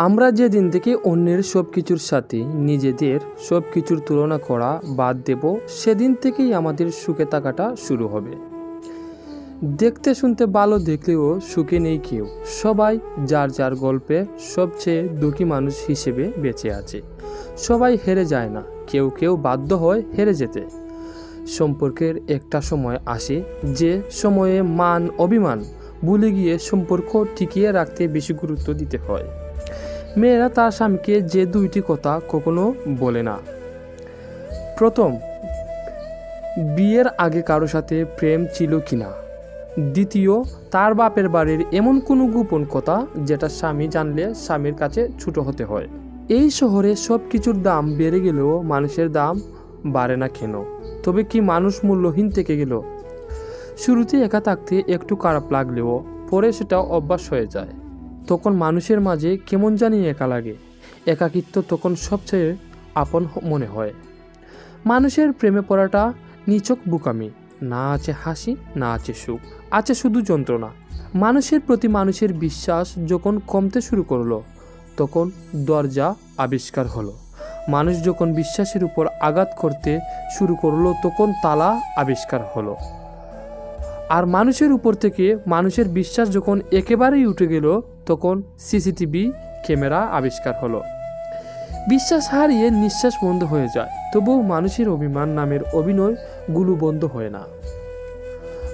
আমরা যেদিন থেকে অন্যের সব কিছুর সাথে নিজেদের সব কিছুর তুলনা করা বাদ দেব, সেদিন থেকেই আমাদের সুখে থাকাটা শুরু হবে। দেখতে শুনতে ভালো দেখলেও সুখে নেই কেউ। সবাই যার যার গল্পে সবচেয়ে দুঃখী মানুষ হিসেবে বেঁচে আছে। সবাই হেরে যায় না, কেউ কেউ বাধ্য হয় হেরে যেতে। সম্পর্কের একটা সময় আসে যে সময়ে মান অভিমান ভুলে গিয়ে সম্পর্ক টিকিয়ে রাখতে বেশি গুরুত্ব দিতে হয়। মেয়েরা তার স্বামীকে যে দুইটি কথা কখনো বলে না: প্রথম, বিয়ের আগে কারো সাথে প্রেম ছিল কিনা। দ্বিতীয়, তার বাপের বাড়ির এমন কোনো গোপন কথা যেটা স্বামী জানলে স্বামীর কাছে ছোট হতে হয়। এই শহরে সব কিছুর দাম বেড়ে গেলেও মানুষের দাম বাড়ে না কেন? তবে কি মানুষ মূল্যহীন থেকে গেল? শুরুতে একা থাকতে একটু খারাপ লাগলেও পরে সেটা অভ্যাস হয়ে যায়। তখন মানুষের মাঝে কেমন জানি একা লাগে। একাকিত্ব তখন সবচেয়ে আপন মনে হয়। মানুষের প্রেমে পড়াটা নিছক বোকামি। না আছে হাসি, না আছে সুখ, আছে শুধু যন্ত্রণা। মানুষের প্রতি মানুষের বিশ্বাস যখন কমতে শুরু করলো, তখন দরজা আবিষ্কার হলো। মানুষ যখন বিশ্বাসের উপর আঘাত করতে শুরু করলো, তখন তালা আবিষ্কার হলো। আর মানুষের উপর থেকে মানুষের বিশ্বাস যখন একেবারেই উঠে গেল, তখন সিসিটিভি ক্যামেরা আবিষ্কার হলো। বিশ্বাস হারিয়ে নিঃশ্বাস বন্ধ হয়ে যায়, তবুও মানুষের অভিমান নামের অভিনয়গুলো বন্ধ হয় না।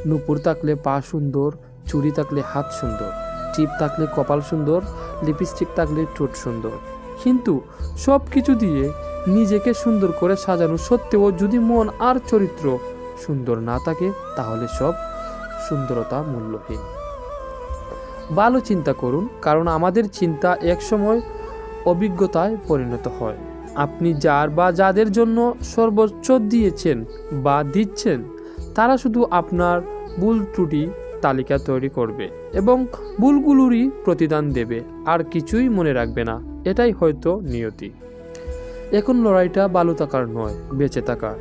নুপুর থাকলে পা সুন্দর, চুড়ি থাকলে হাত সুন্দর, টিপ থাকলে কপাল সুন্দর, লিপস্টিক থাকলে ঠোঁট সুন্দর। কিন্তু সব কিছু দিয়ে নিজেকে সুন্দর করে সাজানো সত্ত্বেও যদি মন আর চরিত্র সুন্দর না থাকে, তাহলে সব সুন্দরতা মূল্যহীন। ভালো চিন্তা করুন, কারণ আমাদের চিন্তা একসময় অভিজ্ঞতায় পরিণত হয়। আপনি যার বা যাদের জন্য সর্বোচ্চ দিয়েছেন বা দিচ্ছেন, তারা শুধু আপনার ভুল ত্রুটি তালিকা তৈরি করবে এবং ভুলগুলোরই প্রতিদান দেবে, আর কিছুই মনে রাখবে না। এটাই হয়তো নিয়তি। এখন লড়াইটা ভালো থাকার নয়, বেঁচে থাকার।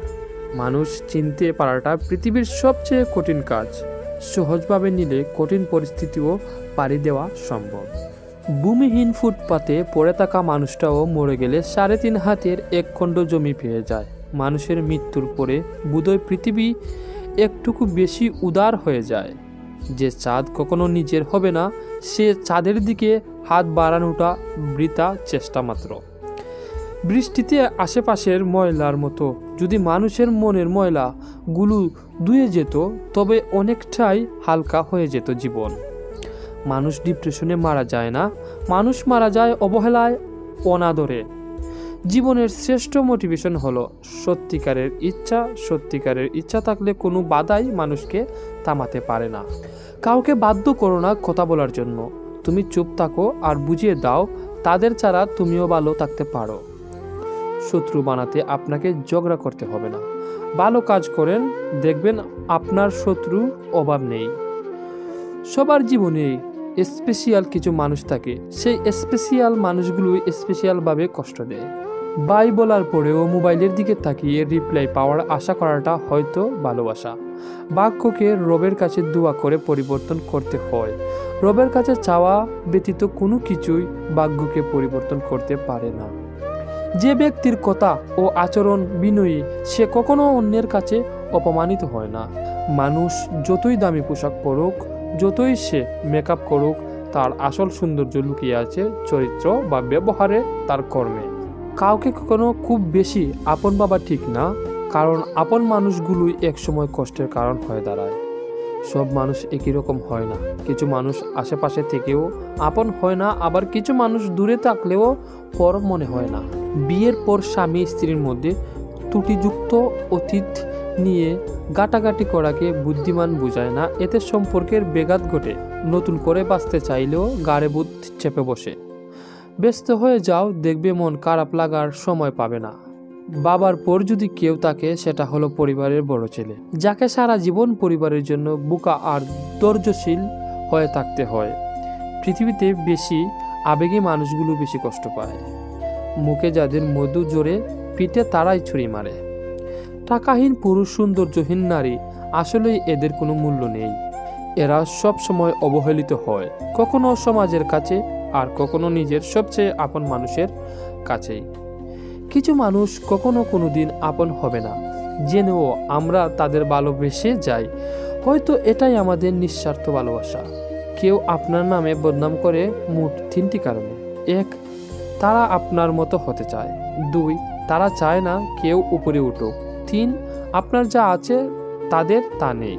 মানুষ চিনতে পারাটা পৃথিবীর সবচেয়ে কঠিন কাজ। সহজভাবে নিলে কঠিন পরিস্থিতিও পাড়ি দেওয়া সম্ভব। ভূমিহীন ফুটপাতে পড়ে থাকা মানুষটাও মরে গেলে 3.5 হাতের এক খণ্ড জমি পেয়ে যায়। মানুষের মৃত্যুর পরে বোধহয় পৃথিবী একটুকু বেশি উদার হয়ে যায়। যে চাঁদ কখনো নিজের হবে না, সে চাঁদের দিকে হাত বাড়ানোটা বৃথা চেষ্টা মাত্র। বৃষ্টিতে আশেপাশের ময়লার মতো যদি মানুষের মনের ময়লাগুলো ধুয়ে যেত, তবে অনেকটাই হালকা হয়ে যেত জীবন। মানুষ ডিপ্রেশনে মারা যায় না, মানুষ মারা যায় অবহেলায়, অনাদরে। জীবনের শ্রেষ্ঠ মোটিভেশন হলো সত্যিকারের ইচ্ছা। সত্যিকারের ইচ্ছা থাকলে কোনো বাধাই মানুষকে থামাতে পারে না। কাউকে বাধ্য করো না কথা বলার জন্য। তুমি চুপ থাকো আর বুঝিয়ে দাও তাদের ছাড়া তুমিও ভালো থাকতে পারো। শত্রু বানাতে আপনাকে ঝগড়া করতে হবে না। ভালো কাজ করেন, দেখবেন আপনার শত্রুর অভাব নেই। সবার জীবনে স্পেশাল কিছু মানুষ থাকে, সেই স্পেশাল মানুষগুলোই স্পেশালভাবে কষ্ট দেয়। বাই বলার পরেও মোবাইলের দিকে তাকিয়ে রিপ্লাই পাওয়ার আশা করাটা হয়তো ভালোবাসা। ভাগ্যকে রবের কাছে দোয়া করে পরিবর্তন করতে হয়। রবের কাছে চাওয়া ব্যতীত কোনো কিছুই ভাগ্যকে পরিবর্তন করতে পারে না। যে ব্যক্তির কথা ও আচরণ বিনয়ী, সে কখনো অন্যের কাছে অপমানিত হয় না। মানুষ যতই দামি পোশাক পরুক, যতই সে মেকআপ করুক, তার আসল সৌন্দর্য লুকিয়ে আছে চরিত্র বা ব্যবহারে, তার কর্মে। কাউকে কখনো খুব বেশি আপন ভাবা ঠিক না, কারণ আপন মানুষগুলোই একসময় কষ্টের কারণ হয়ে দাঁড়ায়। সব মানুষ একই রকম হয় না। কিছু মানুষ আশেপাশে থেকেও আপন হয় না, আবার কিছু মানুষ দূরে থাকলেও পর মনে হয় না। বিয়ের পর স্বামী স্ত্রীর মধ্যে ত্রুটিযুক্ত অতীত নিয়ে গাটাগাটি করাকে বুদ্ধিমান বোঝায় না। এতে সম্পর্কের ব্যাঘাত ঘটে। নতুন করে বাঁচতে চাইলেও গাড়ে বুধ চেপে বসে। ব্যস্ত হয়ে যাও, দেখবে মন খারাপ লাগার সময় পাবে না। বাবার পর যদি কেউ থাকে, সেটা হলো পরিবারের বড় ছেলে, যাকে সারা জীবন পরিবারের জন্য বোকা আর ধৈর্যশীল হয়ে থাকতে হয়। পৃথিবীতে বেশি আবেগী মানুষগুলো বেশি কষ্ট পায়। মুখে যাদের মধু জোরে, পিঠে তারাই ছুরি মারে। টাকাহীন পুরুষ, সৌন্দর্যহীন নারী, আসলেই এদের কোনো মূল্য নেই। এরা সব সময় অবহেলিত হয়, কখনো সমাজের কাছে আর কখনো নিজের সবচেয়ে আপন মানুষের কাছেই। কিছু মানুষ কখনো কোনোদিন আপন হবে না, জেনেও আমরা তাদের ভালোবেসে যাই। হয়তো এটাই আমাদের নিঃস্বার্থ ভালোবাসা। কেউ আপনার নামে বদনাম করে মোট 3টি কারণে। 1, তারা আপনার মতো হতে চায়। 2, তারা চায় না কেউ উপরে উঠুক। 3, আপনার যা আছে তাদের তা নেই।